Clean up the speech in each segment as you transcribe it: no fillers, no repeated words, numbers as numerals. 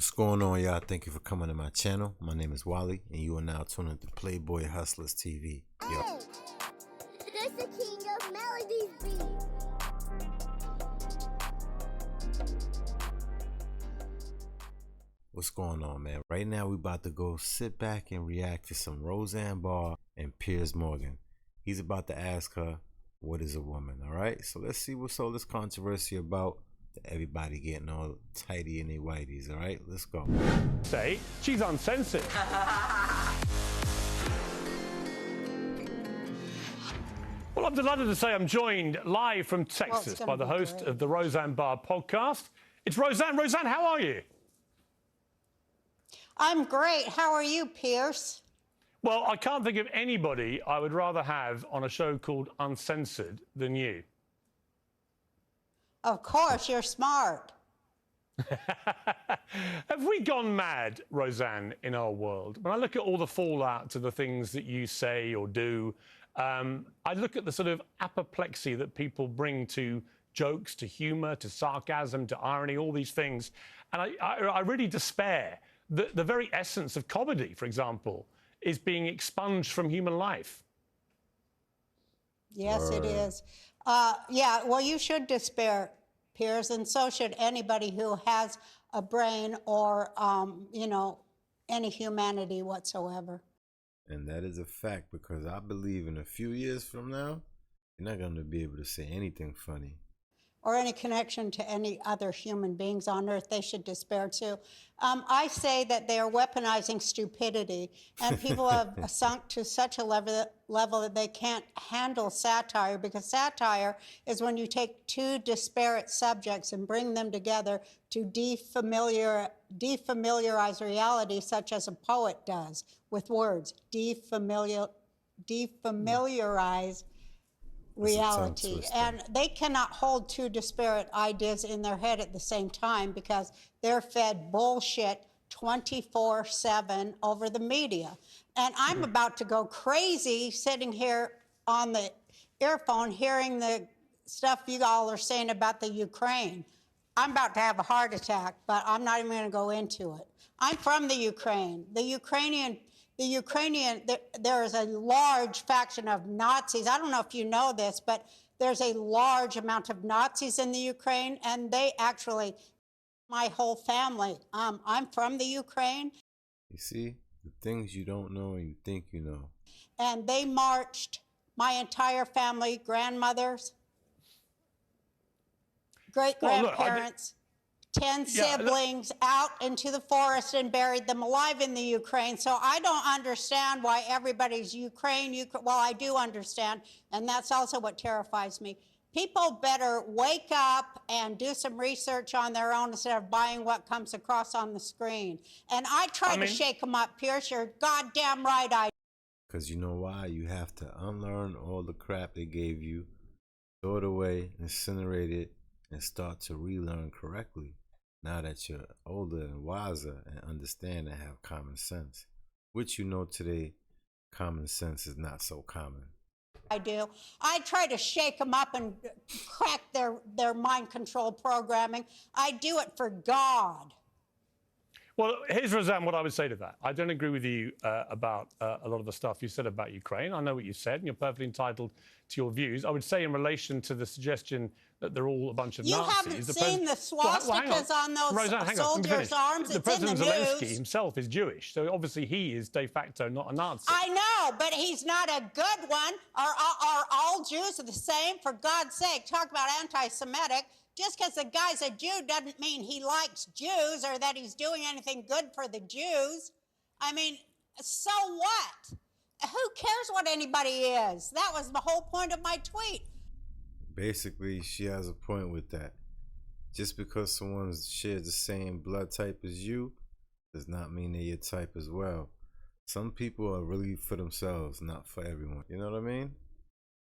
What's going on, y'all? Thank you for coming to my channel. My name is Wally, and you are now tuning to Playboy Hustlers TV. Yo. Hey, this the king of melodies beat. What's going on, man? Right now, we about to go sit back and react to some Roseanne Barr and Piers Morgan. He's about to ask her, what is a woman? All right, so let's see what's all this controversy about. Everybody getting all tighty in their whiteys. All right, let's go. Say she's uncensored. Well, I'm delighted to say I'm joined live from Texas by the host of the Roseanne Barr podcast. It's Roseanne. Roseanne, how are you? I'm great. How are you, Piers? Well, I can't think of anybody I would rather have on a show called Uncensored than you. Of course, you're smart. Have we gone mad, Roseanne, in our world? When I look at all the fallout to the things that you say or do, I look at the sort of apoplexy that people bring to jokes, to humour, to sarcasm, to irony, all these things, and I really despair. The very essence of comedy, for example, is being expunged from human life. Yes, it is. Yeah, well, you should despair, Piers, and so should anybody who has a brain or, you know, any humanity whatsoever. And that is a fact, because I believe in a few years from now, you're not going to be able to say anything funny. Or any connection to any other human beings on earth. They should despair too. I say that they are weaponizing stupidity, and people have sunk to such a level that they can't handle satire, because satire is when you take two disparate subjects and bring them together to defamiliarize reality, such as a poet does with words. Defamiliarize reality, and they cannot hold two disparate ideas in their head at the same time, because they're fed bullshit 24/7 over the media. And I'm about to go crazy sitting here on the earphone hearing the stuff you all are saying about the Ukraine. I'm about to have a heart attack, but I'm not even going to go into it. I'm from the Ukraine. There is a large faction of Nazis. I don't know if you know this, but there's a large amount of Nazis in the Ukraine, and they actually, my whole family. I'm from the Ukraine. You see, the things you don't know and you think you know. And they marched, my entire family, grandmothers, great-grandparents, 10 siblings out into the forest and buried them alive in the Ukraine. So I don't understand why everybody's Ukraine. Well, I do understand, and that's also what terrifies me. People better wake up and do some research on their own instead of buying what comes across on the screen. And I try to shake them up, Piers. You're goddamn right I do. Because you know why? You have to unlearn all the crap they gave you, throw it away, incinerate it, and start to relearn correctly. Now that you're older and wiser and understand and have common sense, which you know today, common sense is not so common. I do. I try to shake them up and crack their mind control programming. I do it for God. Well, here's, Roseanne, what I would say to that. I don't agree with you about a lot of the stuff you said about Ukraine. I know what you said, and you're perfectly entitled to your views. I would say in relation to the suggestion that they're all a bunch of Nazis. You haven't seen the swastikas on those soldiers' arms? The President Zelensky himself is Jewish, so obviously he is de facto not a Nazi. I know, but he's not a good one. Are all Jews the same? For God's sake, talk about anti-Semitic. Just because the guy's a Jew doesn't mean he likes Jews or that he's doing anything good for the Jews. I mean, so what? Who cares what anybody is? That was the whole point of my tweet. Basically, she has a point with that. Just because someone shares the same blood type as you does not mean they're your type as well. Some people are really for themselves, not for everyone. You know what I mean?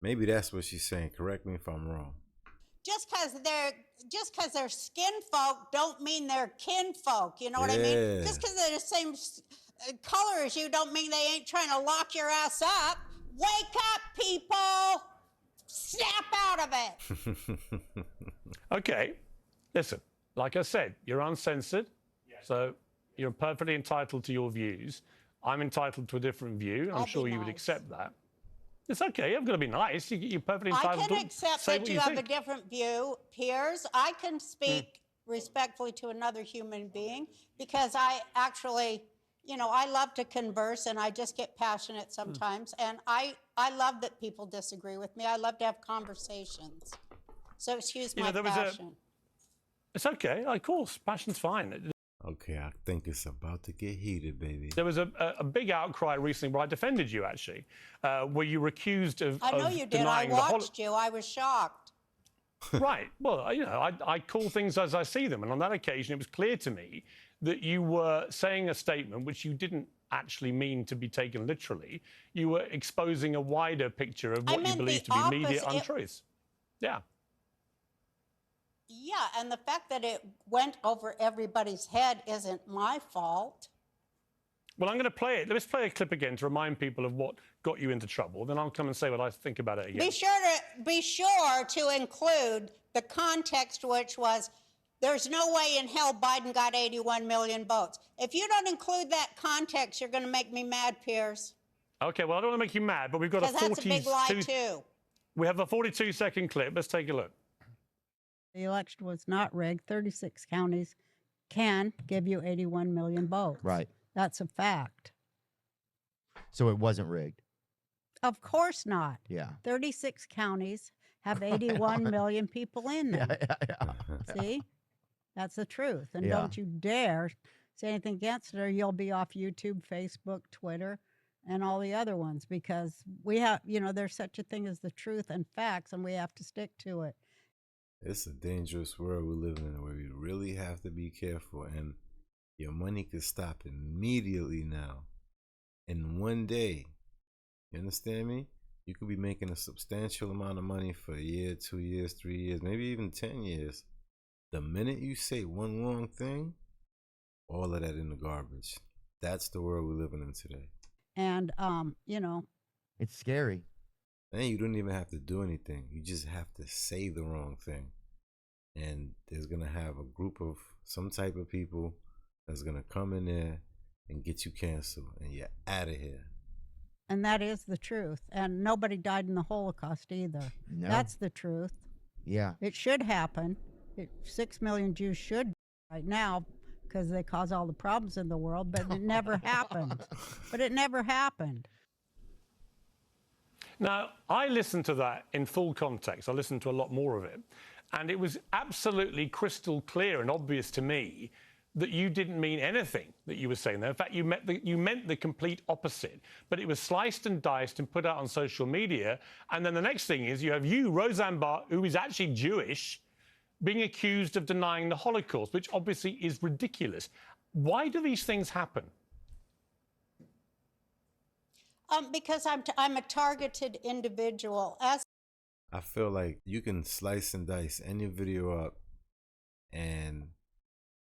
Maybe that's what she's saying. Correct me if I'm wrong. Just because they're skin folk don't mean they're kin folk. You know what I mean? Just because they're the same color as you don't mean they ain't trying to lock your ass up. Wake up, people! Snap out of it. Okay, listen. Like I said, you're uncensored. Yes. So you're perfectly entitled to your views. I'm entitled to a different view. I'm sure you would accept that. It's okay. I'm going to be nice. You're perfectly entitled to I can accept say that what you you have think. a different view, Piers. I can speak respectfully to another human being because I actually, you know, I love to converse and I just get passionate sometimes. And I love that people disagree with me. I love to have conversations. So excuse my passion. It's okay. Of course, passion's fine. Okay, I think it's about to get heated, baby. There was a big outcry recently where I defended you, actually, where you were accused of I know you did. I watched you. I was shocked. Right. Well, you know, I call things as I see them. And on that occasion, it was clear to me that you were saying a statement which you didn't actually mean to be taken literally. You were exposing a wider picture of what you believe to be media untruths. Yeah. Yeah, and the fact that it went over everybody's head isn't my fault. Well, I'm going to play it. Let's play a clip again to remind people of what got you into trouble. Then I'll come and say what I think about it again. Be sure to include the context, which was there's no way in hell Biden got 81 million votes. If you don't include that context, you're going to make me mad, Piers. Okay, well, I don't want to make you mad, but we've got a 42... That's a big lie, too. We have a 42-second clip. Let's take a look. The election was not rigged. 36 counties can give you 81 million votes. Right. That's a fact. So it wasn't rigged. Of course not. Yeah. 36 counties have 81 million people in them. Yeah. See? That's the truth. And Yeah. don't you dare say anything against it or you'll be off YouTube, Facebook, Twitter, and all the other ones because we have, you know, there's such a thing as the truth and facts and we have to stick to it. It's a dangerous world we live in where we really have to be careful, and your money could stop immediately now. In one day. You understand me? You could be making a substantial amount of money for a year, 2 years, 3 years, maybe even 10 years. The minute you say one wrong thing, all of that in the garbage. That's the world we're living in today. And, you know. It's scary. And you don't even have to do anything. You just have to say the wrong thing. And there's going to have a group of some type of people that's going to come in there and get you canceled. And you're out of here. And that is the truth. And nobody died in the Holocaust either. No. That's the truth. Yeah. It should happen. 6 million Jews should die right now because they cause all the problems in the world, but it never happened. But it never happened. Now, I listened to that in full context. I listened to a lot more of it. And it was absolutely crystal clear and obvious to me that you didn't mean anything that you were saying there. In fact, you meant the complete opposite. But it was sliced and diced and put out on social media. And then the next thing is you have Roseanne Barr, who is actually Jewish, being accused of denying the Holocaust, which obviously is ridiculous. Why do these things happen? Because I'm a targeted individual. I feel like you can slice and dice any video up and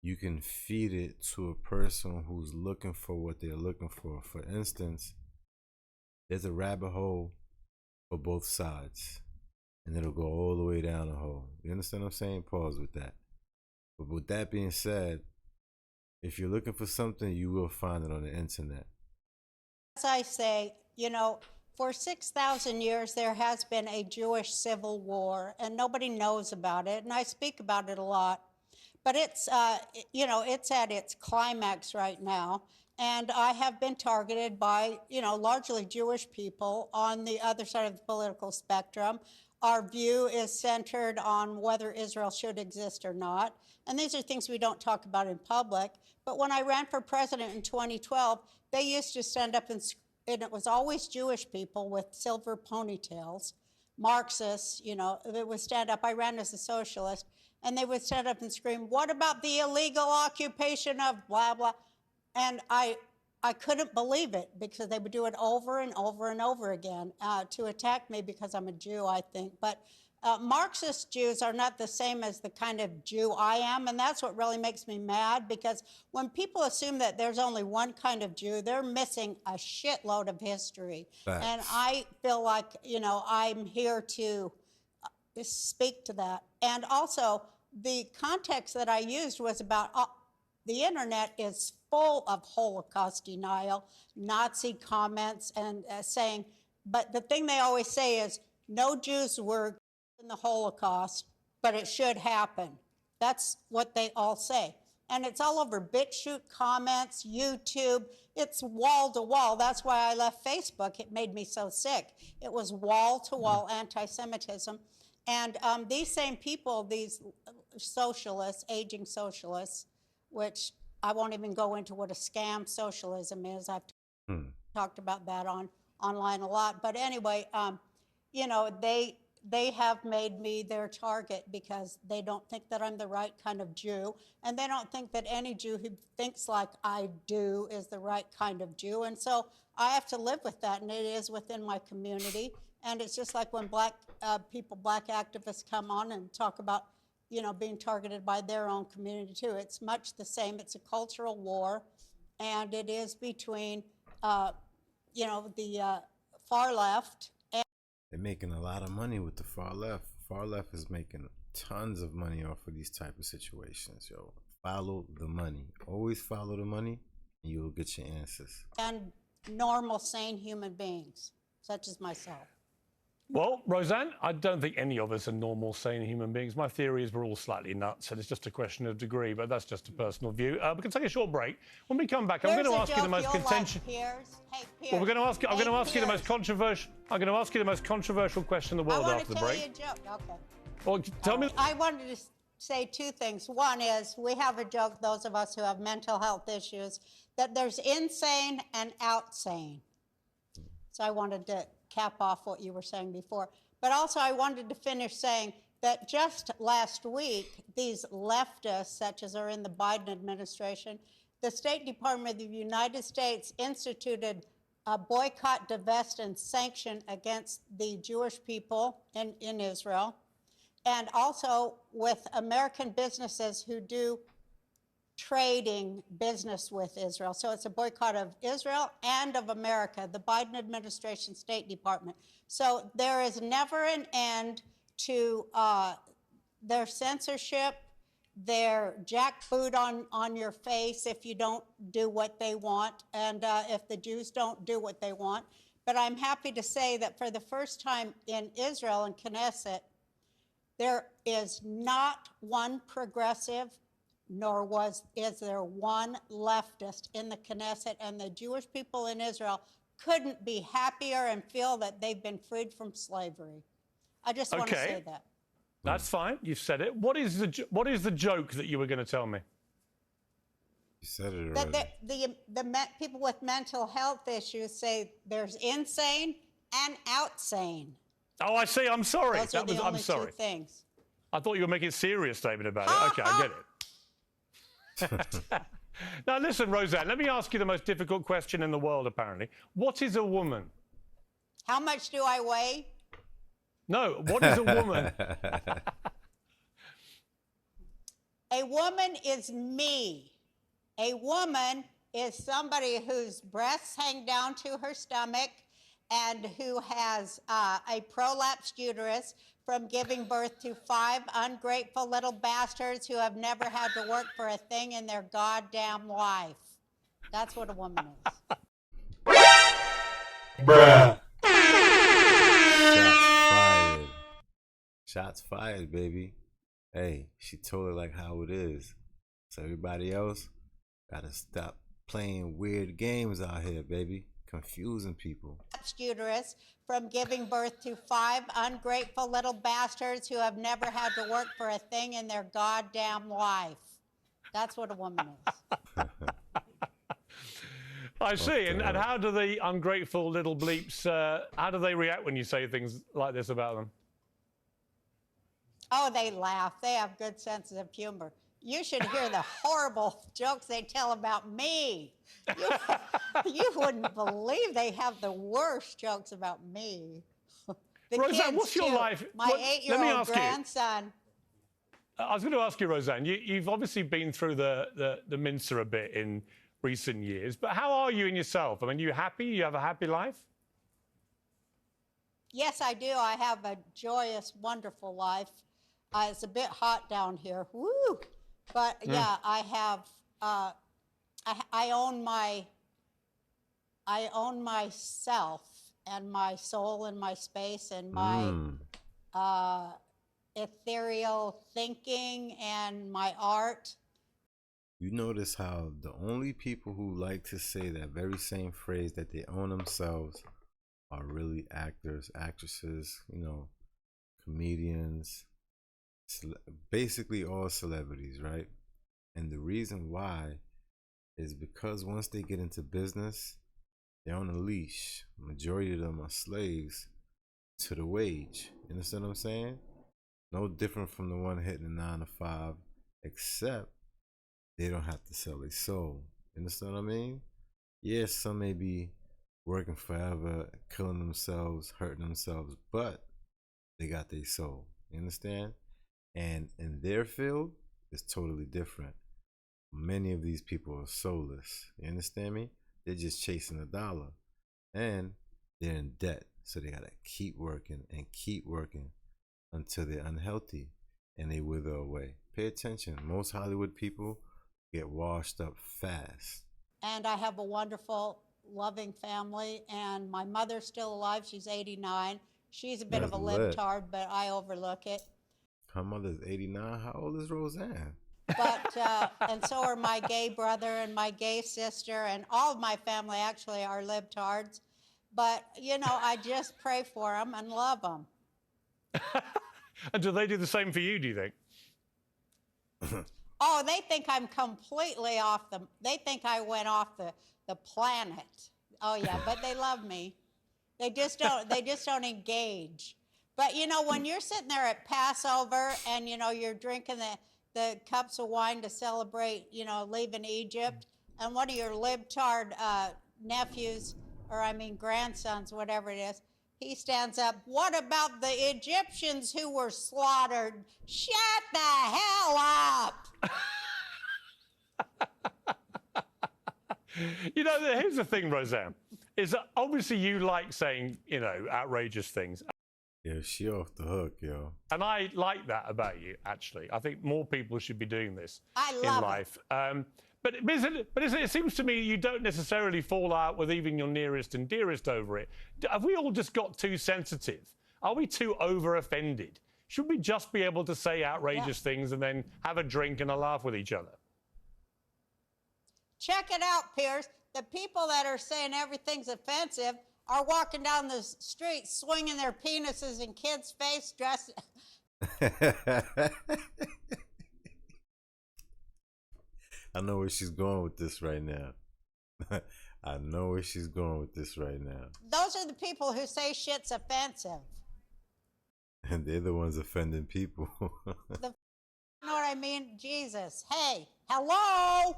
you can feed it to a person who's looking for what they're looking for. For instance, there's a rabbit hole for both sides and it'll go all the way down the hole. You understand what I'm saying? Pause with that. But with that being said, if you're looking for something, you will find it on the internet. As I say, you know, for 6,000 years, there has been a Jewish civil war, and nobody knows about it, and I speak about it a lot. But it's, you know, it's at its climax right now, and I have been targeted by, you know, largely Jewish people on the other side of the political spectrum. Our view is centered on whether Israel should exist or not, and these are things we don't talk about in public. But when I ran for president in 2012, they used to stand up and it was always Jewish people with silver ponytails, Marxists, you know, they would stand up. I ran as a socialist, and they would stand up and scream, "What about the illegal occupation of blah, blah?" And I couldn't believe it because they would do it over and over and over again to attack me because I'm a Jew, I think. But Marxist Jews are not the same as the kind of Jew I am, and that's what really makes me mad, because when people assume that there's only one kind of Jew, they're missing a shitload of history. Facts. And I feel like, you know, I'm here to speak to that. And also, the context that I used was about the internet is full of Holocaust denial, Nazi comments, and saying, but the thing they always say is, no Jews were in the Holocaust, but it should happen. That's what they all say. And it's all over BitChute comments, YouTube. It's wall to wall. That's why I left Facebook. It made me so sick. It was wall to wall anti-Semitism. And these same people, these socialists, aging socialists, which I won't even go into what a scam socialism is. I've talked about that online a lot. But anyway, you know, they have made me their target because they don't think that I'm the right kind of Jew. And they don't think that any Jew who thinks like I do is the right kind of Jew. And so I have to live with that, and it is within my community. And it's just like when black people, black activists come on and talk about, you know, being targeted by their own community too. It's much the same. It's a cultural war, and it is between, you know, the far left. They're making a lot of money with the far left. Far left is making tons of money off of these type of situations, yo. Follow the money. Always follow the money, and you'll get your answers. And normal, sane human beings, such as myself. Well, Roseanne, I don't think any of us are normal, sane human beings. My theory is we're all slightly nuts, and it's just a question of degree, but that's just a personal view. We can take a short break. When we come back, I'm going to ask you the most contentious. Piers. Hey, Piers. Well, I'm going to ask you the most controversial. I'm going to ask you the most controversial question in the world after the break. I want to tell you a joke. Okay. Well, tell me. I wanted to say two things. One is we have a joke, those of us who have mental health issues, that there's insane and outsane. So I wanted to cap off what you were saying before. But also I wanted to finish saying that just last week, these leftists, such as are in the Biden administration, the State Department of the United States instituted a boycott, divest, and sanction against the Jewish people in Israel, and also with American businesses who do trading business with Israel. So it's a boycott of Israel and of America, the Biden administration, State Department. So there is never an end to their censorship, their jackboot on your face if you don't do what they want, and if the Jews don't do what they want. But I'm happy to say that for the first time in Israel and Knesset, there is not one progressive, nor is there one leftist in the Knesset, and the Jewish people in Israel couldn't be happier and feel that they've been freed from slavery. I just want to say that. That's fine. You've said it. What is the joke that you were going to tell me? You said it already. That the people with mental health issues say there's insane and outsane. Oh, I see. I'm sorry. Those are the only I'm sorry. two things. I thought you were making a serious statement about it. Okay, I get it. Now, listen, Roseanne, let me ask you the most difficult question in the world, apparently. What is a woman? How much do I weigh? No, what is a woman? A woman is me. A woman is somebody whose breasts hang down to her stomach and who has a prolapsed uterus from giving birth to 5 ungrateful little bastards who have never had to work for a thing in their goddamn life. That's what a woman is. Bruh. Shots fired. Shots fired, baby. Hey, she told it like how it is. So everybody else gotta stop playing weird games out here, baby. Confusing people. Uterus from giving birth to 5 ungrateful little bastards who have never had to work for a thing in their goddamn life. That's what a woman is. I see. And how do the ungrateful little bleeps, how do they react when you say things like this about them? Oh, they laugh. They have good senses of humor. You should hear the horrible jokes they tell about me. You wouldn't believe they have the worst jokes about me. The Roseanne, kids what's your too. life? My 8-year-old grandson. I was going to ask you, Roseanne, you've obviously been through the mincer a bit in recent years, but how are you in yourself? I mean, you happy? You have a happy life? Yes, I do. I have a joyous, wonderful life. It's a bit hot down here. Woo! But yeah, I have I own myself and my soul and my space and my ethereal thinking and my art. You notice how the only people who like to say that very same phrase, that they own themselves, are really actors, actresses, you know, comedians, basically all celebrities, right? And the reason why is because once they get into business, they're on a leash. Majority of them are slaves to the wage. You understand what I'm saying? No different from the one hitting a 9 to 5, except they don't have to sell their soul. You understand what I mean? Yes, some may be working forever, killing themselves, hurting themselves, but they got their soul. You understand? And in their field, it's totally different. Many of these people are soulless. You understand me? They're just chasing a dollar. And they're in debt. So they gotta keep working and keep working until they're unhealthy and they wither away. Pay attention. Most Hollywood people get washed up fast. And I have a wonderful, loving family, and my mother's still alive. She's 89. She's a bit of a libtard, but I overlook it. Her mother's 89. How old is Roseanne? But and so are my gay brother and my gay sister, and all of my family actually are libtards. But you know, I just pray for them and love them. And do they do the same for you, do you think? Oh, they think I'm completely off the. They think I went off the planet. Oh yeah, but they love me. They just don't. They just don't engage. But you know, when you're sitting there at Passover and you know you're drinking the cups of wine to celebrate, you know, leaving Egypt, and one of your libtard nephews, or I mean grandsons, whatever it is, he stands up. What about the Egyptians who were slaughtered? Shut the hell up! You know, here's the thing, Roseanne, is that obviously you like saying, you know, outrageous things. Yeah, she off the hook, yo. And I like that about you, actually. I think more people should be doing this in life. But it seems to me you don't necessarily fall out with even your nearest and dearest over it. Have we all just got too sensitive? Are we too over-offended? Should we just be able to say outrageous things and then have a drink and a laugh with each other? Check it out, Piers. The people that are saying everything's offensive are walking down the street swinging their penises in kids' face, dressed. I know where she's going with this right now. I know where she's going with this right now. Those are the people who say shit's offensive. And they're the ones offending people. You know what I mean? Jesus. Hey, hello?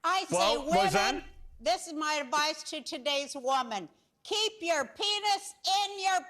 I say, women, Roseanne? this is my advice to today's woman. Keep your penis in your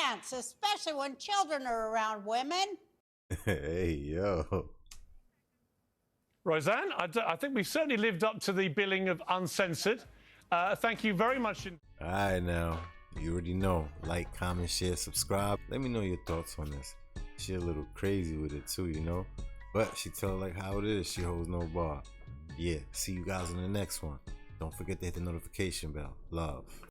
pants, especially when children are around, women. Hey, yo. Roseanne, I think we've certainly lived up to the billing of Uncensored. Thank you very much. All right, now. You already know. Like, comment, share, subscribe. Let me know your thoughts on this. She a little crazy with it, too, you know? But she tell it like how it is. She holds no bar. Yeah, see you guys in the next one. Don't forget to hit the notification bell. Love.